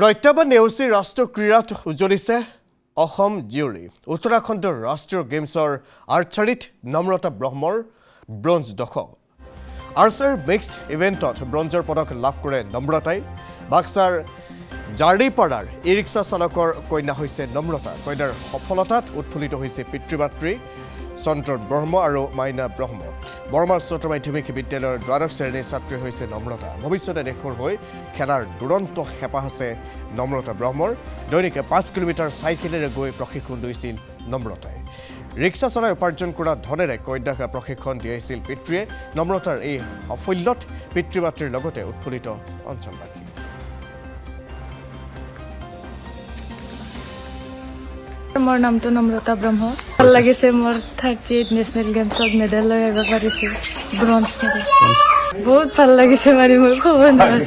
প্ৰত্যাহ্বান নেওচি ৰাষ্ট্ৰীয় ক্ৰীড়াত উজ্জ্বলিছে অসম জিউৰি উত্তৰাখণ্ডৰ ৰাষ্ট্ৰীয় গেমছৰ আৰ্চাৰীত নম্ৰতা ব্ৰহ্মৰ ব্ৰঞ্জ দশক আৰ্চাৰ মিক্সড ইভেণ্টত ব্ৰঞ্জৰ পদক লাভ কৰে নম্ৰতাই বাক্সাৰ জাৰ্ডিপাৰাৰ ই ৰিক্সা চালকৰ কন্যা হৈছে নম্ৰতা কন্যাৰ সফলতাত উৎফুল্লিত হৈছে পিতৃ-মাতৃ সন্তোষ ব্ৰহ্ম আৰু মাইনা ব্ৰহ্ম বৰ্মা উচ্চতৰ মাধ্যমিক বিদ্যালয়ৰ দ্বাদশ শ্ৰেণীৰ ছাত্ৰী হৈছে নম্ৰতা ভৱিষ্যতে দেশৰ হৈ খেলাৰ দুৰন্ত হেঁপাহ আছে নম্ৰতা ব্ৰহ্মৰ দৈনিকে 5 কিলোমিটাৰ চাইকেলেৰে গৈ প্ৰশিক্ষণ লৈছিল নম্ৰতাই ৰিক্সা চলাই উপাৰ্জন কৰা ধনেৰে কন্যাক প্ৰশিক্ষণ দিয়াইছিল পিতৃয়ে নম্ৰতাৰ এই সাফল্যত পিতৃ-মাতৃৰ লগতে উৎফুল্লিত অঞ্চলবাসী মোৰ নামটো নম্ৰতা ব্ৰহ্ম ভাল লাগিছে মোৰ 38 নেশনেল গেমছত মেডেল লৈ আহিব পাৰিছো ব্ৰঞ্জ মেডেল বহুত ভাল লাগিছে মানে মই ক'ব নোৱাৰো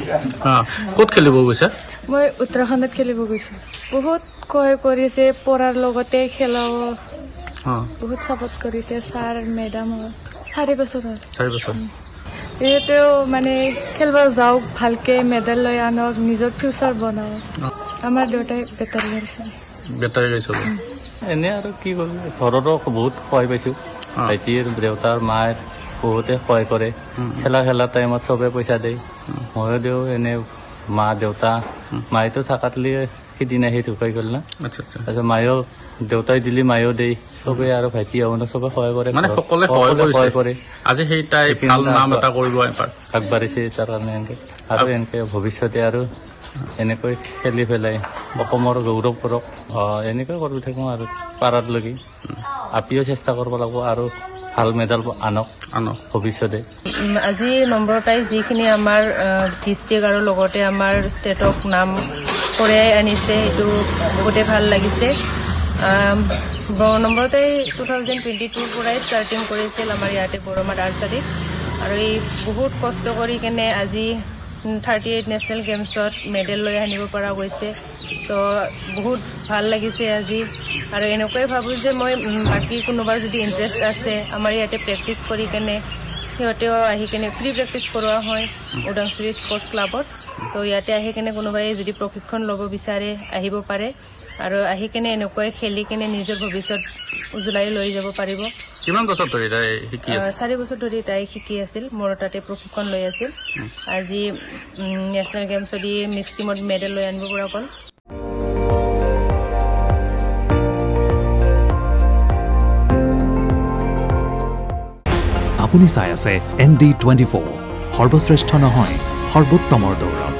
ক'ত খেলিব গৈছে মই উত্তৰাখণ্ডত খেলিব গৈছো বহুত কয় কৰিছে পঢ়াৰ লগতে খেলাও বহুত সাপোৰ্ট কৰিছে ছাৰ মেডাম 4 বছৰ এইটো মানে খেলিব যাওক ভালকে মেডেল লৈ আনক নিজৰ ফিউচাৰ বনাও আমাৰ দেউতাই বেটাৰী গাড়ী বেটাৰী গাড়ী এনে আৰু কি কৰিম ঘৰতো বহুত সহায় পাইছোঁ ভাইটিৰ দেউতাৰ মায়ে বহুতে সহায় কৰে খেলা টাইমত চবে পইচা দিয়ে ময়ো দিওঁ এনে মা দেউতা মায়েতো থাকাতলি সিদিনা সেই ঢুকাই গ'ল না তাৰপিছত মায়েও দেউতাই দিলি মায়েও দিয়ে চবে আৰু ভাইটি আহোঁ চবে সহায় কৰে মানে সকলোৱে সহায় কৰে আজি সেই তাই ভাল নাম এটা কৰিব আগবাঢ়িছে তাৰ কাৰণে এনেকৈ আৰু এনেকৈ ভৱিষ্যতে আৰু এনেকৈ খেলি পেলাই অসমৰ গৌৰৱ কৰক এনেকৈ কৰি থাকোঁ আৰু পাৰাতলৈকে আপিও চেষ্টা কৰিব লাগিব আৰু ভাল মেডেল আনক ভৱিষ্যতে আজি নম্ৰতাই যিখিনি আমাৰ ডিষ্ট্ৰিক্ট আৰু লগতে আমাৰ ষ্টেটক নাম কঢ়িয়াই আনিছে সেইটো বহুতে ভাল লাগিছে নম্ৰতাই 2022 পৰাই ষ্টাৰ্টিং কৰিছিল আমাৰ ইয়াতে বৰমাত আৰ্চাৰীত আৰু এই বহুত কষ্ট কৰি কেনে আজি 38 নেশনেল গেমছত মেডেল লৈ আনিব পৰা গৈছে তো বহুত ভাল লাগিছে আজি আৰু এনেকৈ ভাবোঁ যে মই বাকী কোনোবাৰ যদি ইণ্টাৰেষ্ট আছে আমাৰ ইয়াতে প্ৰেক্টিছ কৰি কেনে সিহঁতেও আহি কেনে ফ্ৰী প্ৰেক্টিছ কৰোৱা হয় ওদাংচুৰি স্পৰ্টছ ক্লাবত তো ইয়াতে আহি কেনে কোনোবাই যদি প্ৰশিক্ষণ ল'ব বিচাৰে আহিব পাৰে আৰু আহি কেনে এনেকৈ খেলি কেনে নিজৰ ভৱিষ্যত উজ্বলাই লৈ যাব পাৰিব কিমান বছৰ ধৰি তাই শিকি আছে 4 বছৰ ধৰি তাই শিকি আছিল মোৰ তাতে প্ৰশিক্ষণ লৈ আছিল আজি নেশনেল গেমছত মিক্স টিমত মেডেল লৈ আনিব পৰা গ'ল আপুনি চাই আছে ND24 সৰ্বশ্ৰেষ্ঠ নহয় সৰ্বোত্তমৰ দৌৰ